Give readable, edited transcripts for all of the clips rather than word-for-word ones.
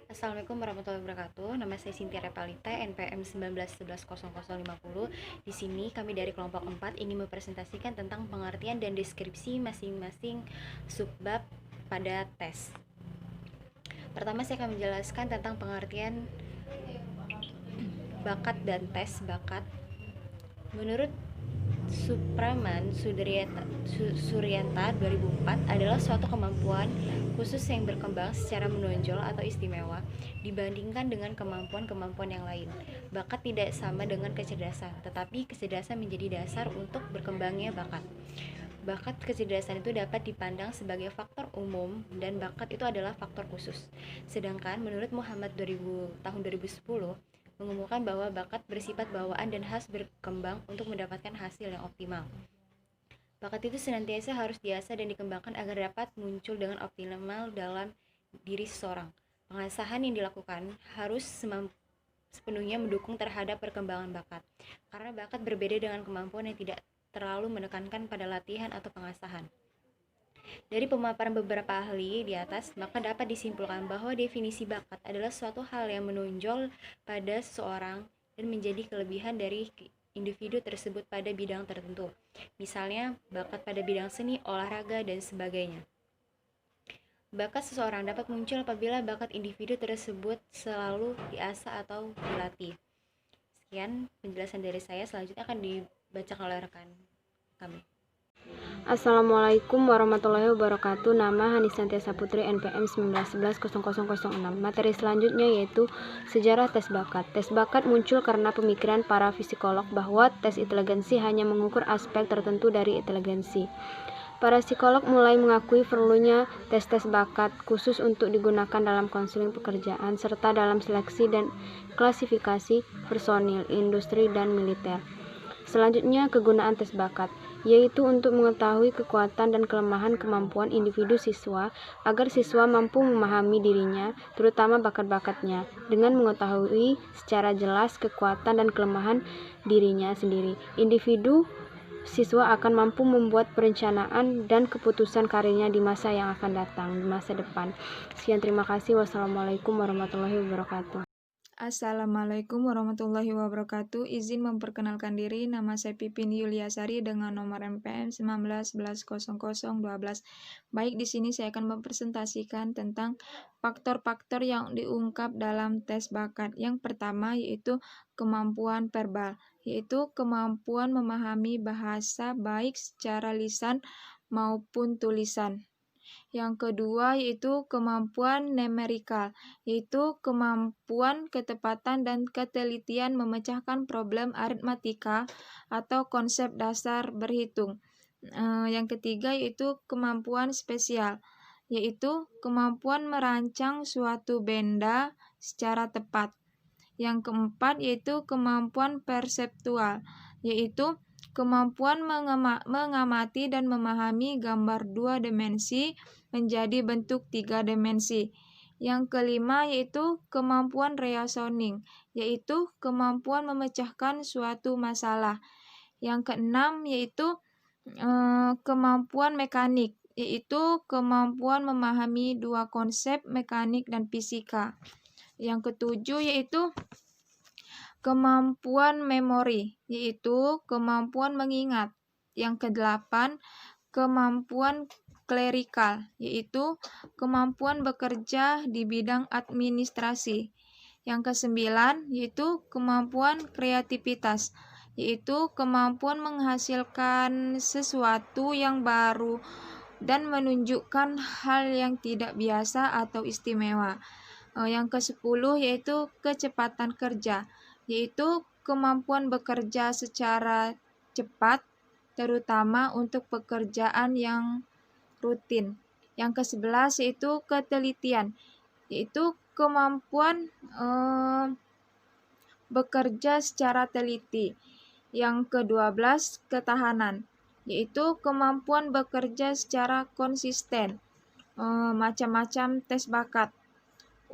Assalamualaikum warahmatullahi wabarakatuh. Nama saya Cynthia Repalita, NPM 19110050. Di sini kami dari kelompok 4 ingin mempresentasikan tentang pengertian dan deskripsi masing-masing subbab pada tes. Pertama, saya akan menjelaskan tentang pengertian bakat dan tes bakat. Menurut Supraman Suryanta 2004 adalah suatu kemampuan khusus yang berkembang secara menonjol atau istimewa dibandingkan dengan kemampuan-kemampuan yang lain. Bakat tidak sama dengan kecerdasan, tetapi kecerdasan menjadi dasar untuk berkembangnya bakat. Bakat kecerdasan itu dapat dipandang sebagai faktor umum dan bakat itu adalah faktor khusus. Sedangkan menurut Muhammad tahun 2010 mengumumkan bahwa bakat bersifat bawaan dan harus berkembang untuk mendapatkan hasil yang optimal. Bakat itu senantiasa harus diasah dan dikembangkan agar dapat muncul dengan optimal dalam diri seseorang. Pengasahan yang dilakukan harus sepenuhnya mendukung terhadap perkembangan bakat, karena bakat berbeda dengan kemampuan yang tidak terlalu menekankan pada latihan atau pengasahan. Dari pemaparan beberapa ahli di atas, maka dapat disimpulkan bahwa definisi bakat adalah suatu hal yang menonjol pada seseorang dan menjadi kelebihan dari individu tersebut pada bidang tertentu. Misalnya, bakat pada bidang seni, olahraga, dan sebagainya. Bakat seseorang dapat muncul apabila bakat individu tersebut selalu diasah atau dilatih. Sekian penjelasan dari saya, selanjutnya akan dibacakan oleh rekan kami. Assalamualaikum warahmatullahi wabarakatuh. Nama Hanisantia Saputri, NPM 19110006. Materi selanjutnya yaitu sejarah tes bakat. Tes bakat muncul karena pemikiran para psikolog bahwa tes inteligensi hanya mengukur aspek tertentu dari inteligensi. Para psikolog mulai mengakui perlunya tes-tes bakat khusus untuk digunakan dalam konseling pekerjaan serta dalam seleksi dan klasifikasi personil, industri, dan militer. Selanjutnya, kegunaan tes bakat, yaitu untuk mengetahui kekuatan dan kelemahan kemampuan individu siswa agar siswa mampu memahami dirinya, terutama bakat-bakatnya, dengan mengetahui secara jelas kekuatan dan kelemahan dirinya sendiri. Individu siswa akan mampu membuat perencanaan dan keputusan karirnya di masa yang akan datang, di masa depan. Sekian, terima kasih. Wassalamualaikum warahmatullahi wabarakatuh. Assalamualaikum warahmatullahi wabarakatuh. Izin memperkenalkan diri, nama saya Pipin Yuliasari dengan nomor NPM 19110012. Baik, di sini saya akan mempresentasikan tentang faktor-faktor yang diungkap dalam tes bakat. Yang pertama yaitu kemampuan verbal, yaitu kemampuan memahami bahasa baik secara lisan maupun tulisan. Yang kedua yaitu kemampuan numerikal, yaitu kemampuan ketepatan dan ketelitian memecahkan problem aritmatika atau konsep dasar berhitung. Yang ketiga yaitu kemampuan spesial, yaitu kemampuan merancang suatu benda secara tepat. Yang keempat yaitu kemampuan perseptual, yaitu kemampuan mengamati dan memahami gambar 2 dimensi menjadi bentuk 3 dimensi. Yang kelima yaitu kemampuan reasoning, yaitu kemampuan memecahkan suatu masalah. Yang keenam yaitu kemampuan mekanik, yaitu kemampuan memahami dua konsep mekanik dan fisika. Yang ketujuh yaitu kemampuan memori, yaitu kemampuan mengingat. Yang kedelapan, kemampuan klerikal, yaitu kemampuan bekerja di bidang administrasi. Yang kesembilan, yaitu kemampuan kreativitas, yaitu kemampuan menghasilkan sesuatu yang baru dan menunjukkan hal yang tidak biasa atau istimewa. Yang ke-10 yaitu kecepatan kerja, yaitu kemampuan bekerja secara cepat, terutama untuk pekerjaan yang rutin. Yang ke-11 yaitu ketelitian, yaitu kemampuan bekerja secara teliti. Yang ke-12 ketahanan, yaitu kemampuan bekerja secara konsisten. Macam-macam tes bakat.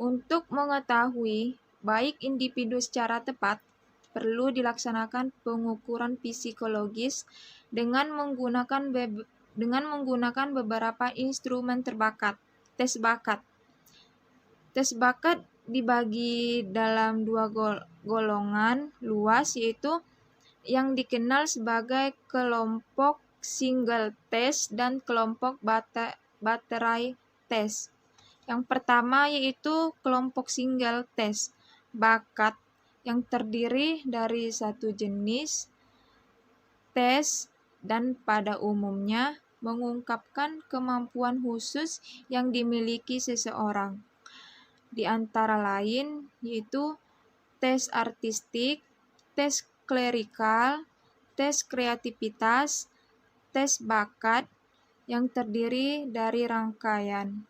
Untuk mengetahui baik individu secara tepat, perlu dilaksanakan pengukuran psikologis dengan menggunakan beberapa instrumen tes bakat. Tes bakat dibagi dalam dua golongan luas, yaitu yang dikenal sebagai kelompok single test dan kelompok baterai test. Yang pertama yaitu kelompok single test bakat yang terdiri dari satu jenis tes dan pada umumnya mengungkapkan kemampuan khusus yang dimiliki seseorang. Di antara lain yaitu tes artistik, tes klerikal, tes kreativitas, tes bakat yang terdiri dari rangkaian.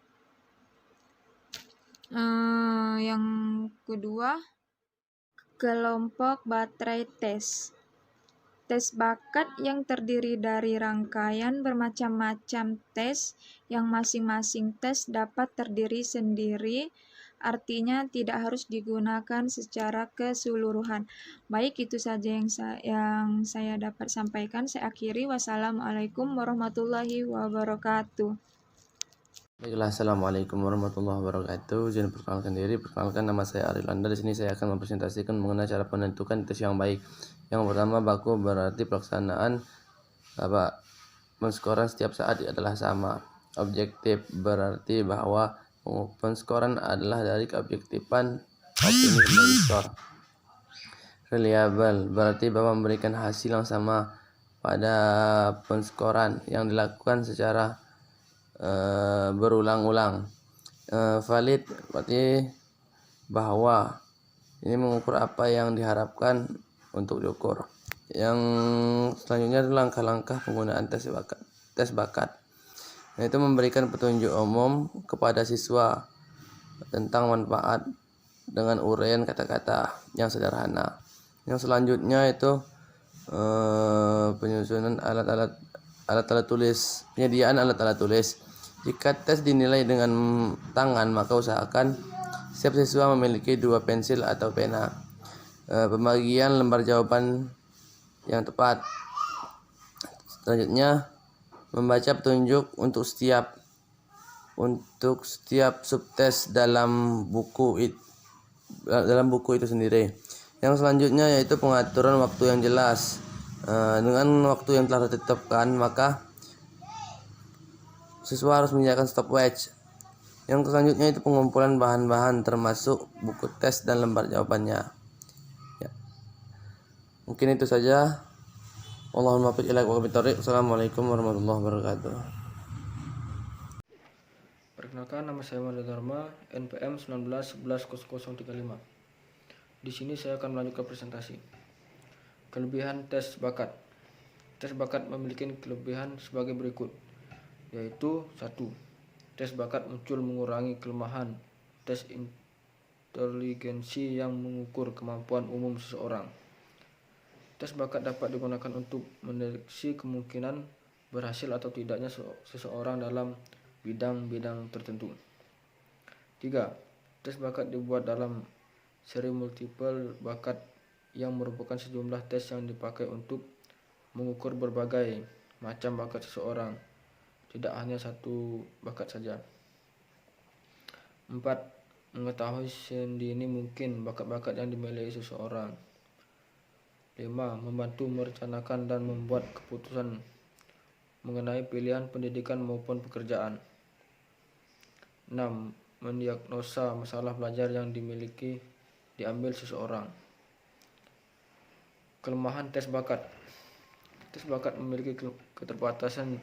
Yang kedua, kelompok baterai tes. Tes bakat yang terdiri dari rangkaian bermacam-macam tes yang masing-masing tes dapat terdiri sendiri, artinya tidak harus digunakan secara keseluruhan. Baik, itu saja yang saya dapat sampaikan. Saya akhiri. Wassalamualaikum warahmatullahi wabarakatuh. Baiklah, assalamualaikum warahmatullahi wabarakatuh. Izin perkenalkan diri, perkenalkan nama saya Ariel Anda. Di sini saya akan mempresentasikan mengenai cara menentukan tes yang baik. Yang pertama, baku berarti pelaksanaan penskoran setiap saat adalah sama. Objektif berarti bahwa penskoran adalah dari keobjektifan opini penskor. Reliable berarti bahwa memberikan hasil yang sama pada penskoran yang dilakukan secara berulang-ulang. Valid berarti bahwa ini mengukur apa yang diharapkan untuk diukur. Yang selanjutnya adalah langkah-langkah penggunaan tes bakat, yaitu memberikan petunjuk umum kepada siswa tentang manfaat dengan uraian kata-kata yang sederhana. Yang selanjutnya itu penyusunan alat-alat tulis, penyediaan alat-alat tulis. Jika tes dinilai dengan tangan, maka usahakan setiap siswa memiliki 2 pensil atau pena. Pembagian lembar jawaban yang tepat. Selanjutnya, membaca petunjuk untuk setiap subtes dalam buku itu sendiri. Yang selanjutnya yaitu pengaturan waktu yang jelas. Dengan waktu yang telah ditetapkan, maka siswa harus menyediakan stopwatch. Yang selanjutnya itu pengumpulan bahan-bahan termasuk buku tes dan lembar jawabannya. Ya. Mungkin itu saja. Wallahul muwaffiq ila aqwamit thoriq. Assalamualaikum warahmatullahi wabarakatuh. Perkenalkan, nama saya Mario Dharma, NPM 19110035. Di sini saya akan melanjutkan presentasi. Kelebihan tes bakat. Tes bakat memiliki kelebihan sebagai berikut, yaitu 1. Tes bakat muncul mengurangi kelemahan tes inteligensi yang mengukur kemampuan umum seseorang. Tes bakat dapat digunakan untuk mendeteksi kemungkinan berhasil atau tidaknya seseorang dalam bidang-bidang tertentu. 3. Tes bakat dibuat dalam seri multiple bakat yang merupakan sejumlah tes yang dipakai untuk mengukur berbagai macam bakat seseorang, tidak hanya satu bakat saja. 4. Mengetahui sedini mungkin bakat-bakat yang dimiliki seseorang. 5. Membantu merencanakan dan membuat keputusan mengenai pilihan pendidikan maupun pekerjaan. 6. Mendiagnosa masalah belajar yang diambil seseorang. Kelemahan tes bakat. Tes bakat memiliki keterbatasan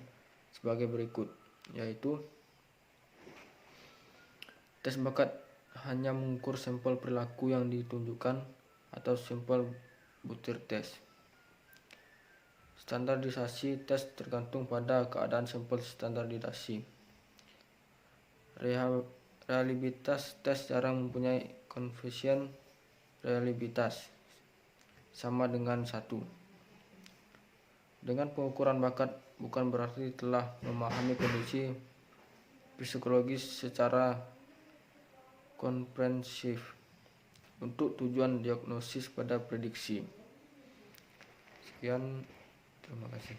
sebagai berikut, yaitu tes bakat hanya mengukur sampel perilaku yang ditunjukkan atau sampel butir tes. Standarisasi tes tergantung pada keadaan sampel standarisasi. Reliabilitas tes jarang mempunyai koefisien reliabilitas sama dengan 1. Dengan pengukuran bakat bukan berarti telah memahami kondisi psikologis secara komprehensif untuk tujuan diagnosis pada prediksi. Sekian, terima kasih.